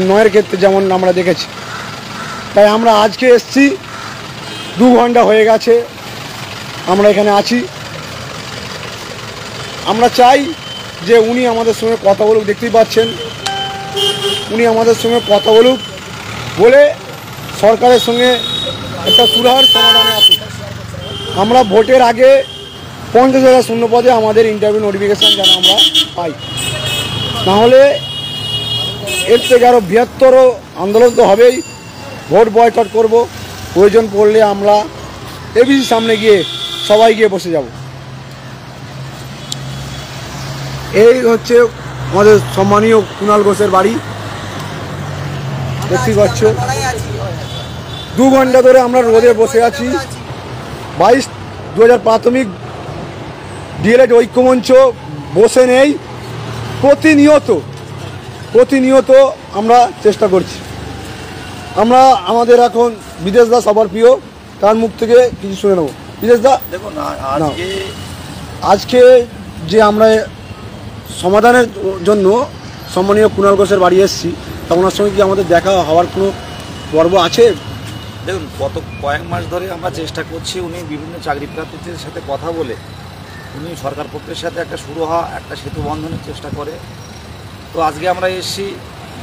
নয়ের ক্ষেত্রে যেমন আমরা দেখেছি। তাই আমরা আজকে এসছি, 2 ঘন্টা হয়ে গেছে আমরা এখানে আছি। আমরা চাই যে উনি আমাদের সঙ্গে কথা বলুক, দেখতেই পাচ্ছেন উনি আমাদের সঙ্গে কথা বলুক, বলে সরকারের সঙ্গে একটা সুরাহার সমাধানে আসুক। আমরা ভোটের আগে 50,000 শূন্যপদে আমাদের ইন্টারভিউ নোটিফিকেশান যেন আমরা পাই, নাহলে এর থেকে আরও বৃহত্তর আন্দোলন তো হবেই। ভোট বয়কট করব, প্রয়োজন পড়লে আমরা এবিসির সামনে গিয়ে সবাই গিয়ে বসে যাব। এই হচ্ছে আমাদের সম্মানীয় কুণাল ঘোষের বাড়ি, দেখতেই পাচ্ছ। 2 ঘন্টা ধরে আমরা রোদে বসে আছি। 22-2000 প্রাথমিক ডিএলএড ঐক্যমঞ্চ বসে নেই, প্রতিনিয়ত আমরা চেষ্টা করছি। আমরা আমাদের এখন বিদেশ দা সবার প্রিয়, তার মুখ থেকে কিছু শুনে নেব। বিদেশ দা, দেখুন আজকে যে আমরা সমাধানের জন্য সম্মানীয় কুণাল ঘোষের বাড়ি এসেছি, তা ওনার সঙ্গে কি আমাদের দেখা হওয়ার কোনো পর্ব আছে? দেখুন, গত কয়েক মাস ধরে আমরা চেষ্টা করছি, উনি বিভিন্ন চাকরি প্রার্থীদের সাথে কথা বলে উনি সরকার পক্ষের সাথে একটা সুরাহা, একটা সেতু বন্ধনের চেষ্টা করে। তো আজকে আমরা এসেছি,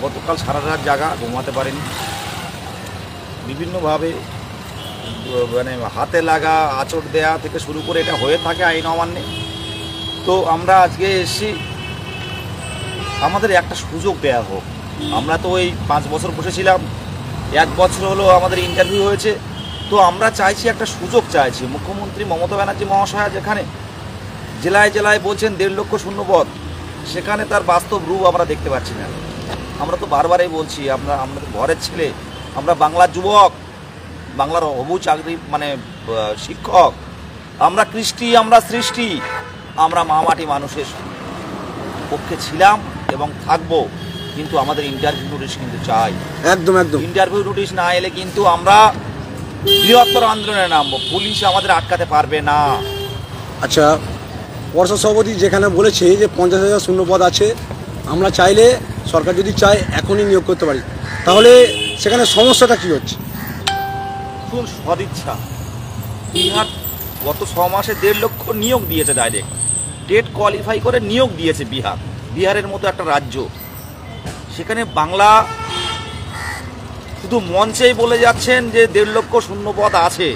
গতকাল সারা রাত জাগা, ঘুমাতে পারিনি। বিভিন্নভাবে মানে হাতে লাগা, আঁচড় দেয়া থেকে শুরু করে এটা হয়ে থাকে আইন অমান্যে। তো আমরা আজকে এসেছি, আমাদের একটা সুযোগ দেয়া হোক। আমরা তো ওই 5 বছর বসেছিলাম, 1 বছর হলো আমাদের ইন্টারভিউ হয়েছে। তো আমরা চাইছি, একটা সুযোগ চাইছি। মুখ্যমন্ত্রী মমতা ব্যানার্জি মহাশয়া যেখানে জেলায় জেলায় বলছেন 1.5 লক্ষ শূন্যপদ, সেখানে তার বাস্তব রূপ আমরা দেখতে পাচ্ছি না। আমরা তো বারবারই বলছি, আমরা ঘরের ছেলে, আমরা বাংলার যুবক, বাংলার হবু চাকরি মানে শিক্ষক, আমরা কৃষ্টি, আমরা সৃষ্টি, আমরা মামাটি মানুষের পক্ষে ছিলাম এবং থাকবো। কিন্তু আমাদের ইন্টারভিউ নোটিশ কিন্তু চাই, একদম ইন্টারভিউ নোটিশ না এলে কিন্তু আমরা বৃহত্তর আন্দোলনে নামবো। পুলিশ আমাদের আটকাতে পারবে না। আচ্ছা, পর্ষদ সভাপতি যেখানে বলেছে যে 50,000 শূন্যপদ আছে, আমরা চাইলে সরকার যদি চায় এখনই নিয়োগ করতে পারি, তাহলে সেখানে সমস্যাটা কি হচ্ছে? শুধু সদিচ্ছা। বিহার গত 6 মাসে 1.5 লক্ষ নিয়োগ দিয়েছে, ডাইরেক্ট টেট কোয়ালিফাই করে নিয়োগ দিয়েছে বিহারের মতো একটা রাজ্য। সেখানে বাংলা শুধু মঞ্চেই বলে যাচ্ছেন যে 1.5 লক্ষ শূন্যপদ আছে,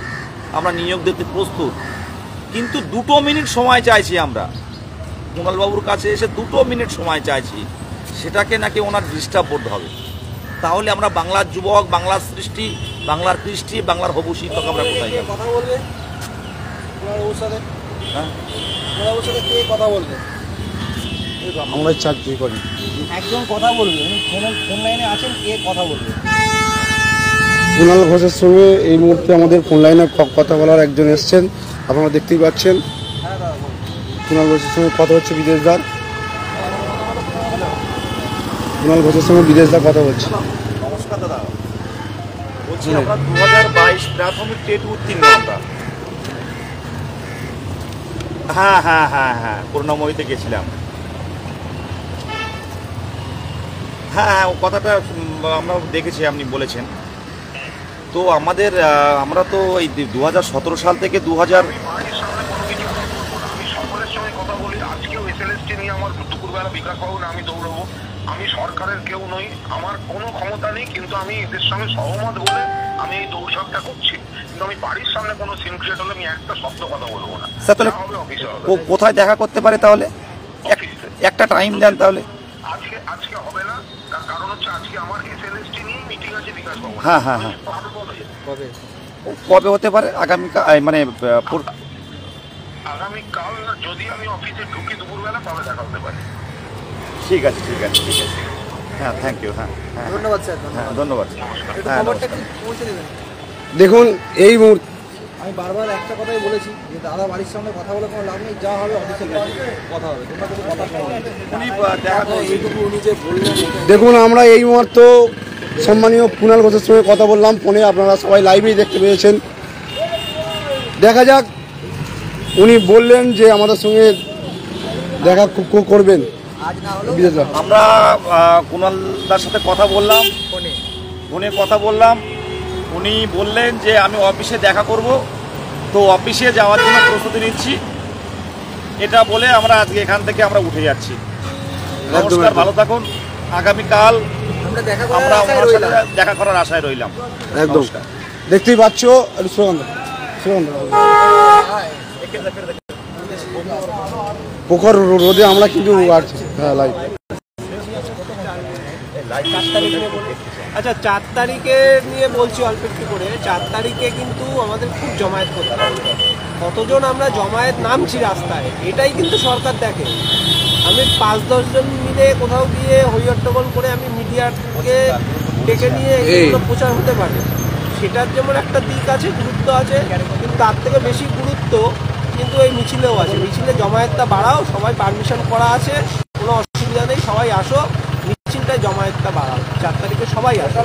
আমরা নিয়োগ দিতে প্রস্তুত। কিন্তু 2 মিনিট সময় চাইছি আমরা, কুণালবাবুর কাছে এসে 2 মিনিট সময় চাইছি, সেটাকে নাকি ওনার ডিস্টার্ব করতে হবে। তাহলে আমরা বাংলার যুবক, বাংলার সৃষ্টি, বাংলার কৃষ্টি, বাংলার হবু শিক্ষক আমরা কোথায় যাব? কথা বলবে হ্যাঁ, কথা বলবে, আমরা চাকরি করি, একজন কথা বলবে, ফোন লাইনে আছেন, কে কথা বলবে? কুণাল ঘোষের সঙ্গে এই মুহূর্তে আমাদের ফোন লাইনে কথা বলার একজন এসছেন, আপনারা দেখতেই পাচ্ছেন। কুণাল ঘোষের সঙ্গে কথা হচ্ছে বিদেশদার, কুণাল ঘোষের সঙ্গে বিদেশদার কথা বলছে। নমস্কার দাদা, বলছি আমরা 2022 প্রাথমিক টেট উত্তীর্ণ আমরা। হ্যাঁ, করুণাময়ীতে গেছিলাম। হ্যাঁ, ও কথাটা আমরা দেখেছি, আপনি বলেছেন। তো আমরা তো এই 2017 সাল থেকে 2000 আমি দৌড়বো। আমি সরকারের কেউ নই, আমার কোনো ক্ষমতা নেই, কিন্তু আমি এদের সঙ্গে সহমত বলে আমি এই দৌড়ঝাঁপটা করছি। কিন্তু আমি বাড়ির সামনে কোনো সিন ক্রিয়েট হলে আমি একটা শব্দ কথা বলবো না। তাহলে কোথায় দেখা করতে পারে? তাহলে একটা টাইম দেন তাহলে। আজকে হবে না, কারণ হচ্ছে আজকে আমার এসএলএসটি নিয়ে মিটিং আছে বিকাশ ভবনে। হ্যাঁ, কবে হতে পারে? আগামীকাল, মানে আগামীকাল যদি আমি অফিসে ঢুকি দুপুরবেলা, তাহলে দেখা হতে পারে। ঠিক আছে। হ্যাঁ, থ্যাংক ইউ। হ্যাঁ, ধন্যবাদ স্যার। হ্যাঁ, ধন্যবাদ। দেখুন, এই মুহূর্তে আমি বারবার একটা কথাই বলেছি যে দাদা বাড়ির সামনে কথা বলে কোনো লাভ নেই, যা হবে অফিসের কথা হবে, তোমরা কোনো কথা শোনো না। এইটুকু উনি যে বললেন, দেখুন, আমরা এই মুহূর্তে সম্মানীয় কুণাল ঘোষের সঙ্গে কথা বললাম ফোনে, আপনারা সবাই লাইভেই দেখতে পেয়েছেন। দেখা যাক, উনি বললেন যে আমাদের সঙ্গে দেখা করবেন, আজ না হলেও বিদেশ যাবো। আমরা কুণালদার সাথে কথা বললাম, ফোনে কথা বললাম। উনি বললেন যে আমি অফিসে দেখা করব, তো অফিসে যাওয়ার জন্য প্রস্তুতি নিচ্ছি। এটা বলে আমরা আজকে এখান থেকে আমরা উঠে যাচ্ছি। নমস্কার, ভালো থাকুন। আগামীকাল আমরা দেখা আমরা করার আশায় ওনার সাথে রইলাম। দেখা করার আশায় রইলাম। একদম নমস্কার। দেখতেই পাচ্ছ, একটু স্লোগান দাও, স্লোগান দাও। পোখর রোদে আমরা কিন্তু আছি। হ্যাঁ, লাইভ। আচ্ছা, 4 তারিখে নিয়ে বলছি অল্প একটু করে। 4 তারিখে কিন্তু আমাদের খুব জমায়েত করতে হবে। কতজন আমরা জমায়েত নামছি রাস্তায়, এটাই কিন্তু সরকার দেখে। আমি 5-10 জন মিলে কোথাও গিয়ে হইহট্টগোল করে আমি মিডিয়াকে ডেকে নিয়ে এগুলো প্রচার হতে পারে, সেটার যেমন একটা দিক আছে, গুরুত্ব আছে, কিন্তু তার থেকে বেশি গুরুত্ব কিন্তু এই মিছিলেও আছে। মিছিলে জমায়েতটা বাড়াও, সবাই পারমিশন করা আছে, কোনো অসুবিধা নেই, সবাই আসো, মিছিলটায় জমায়েতটা বাড়াও। 4 তারিখে সবাই আসো।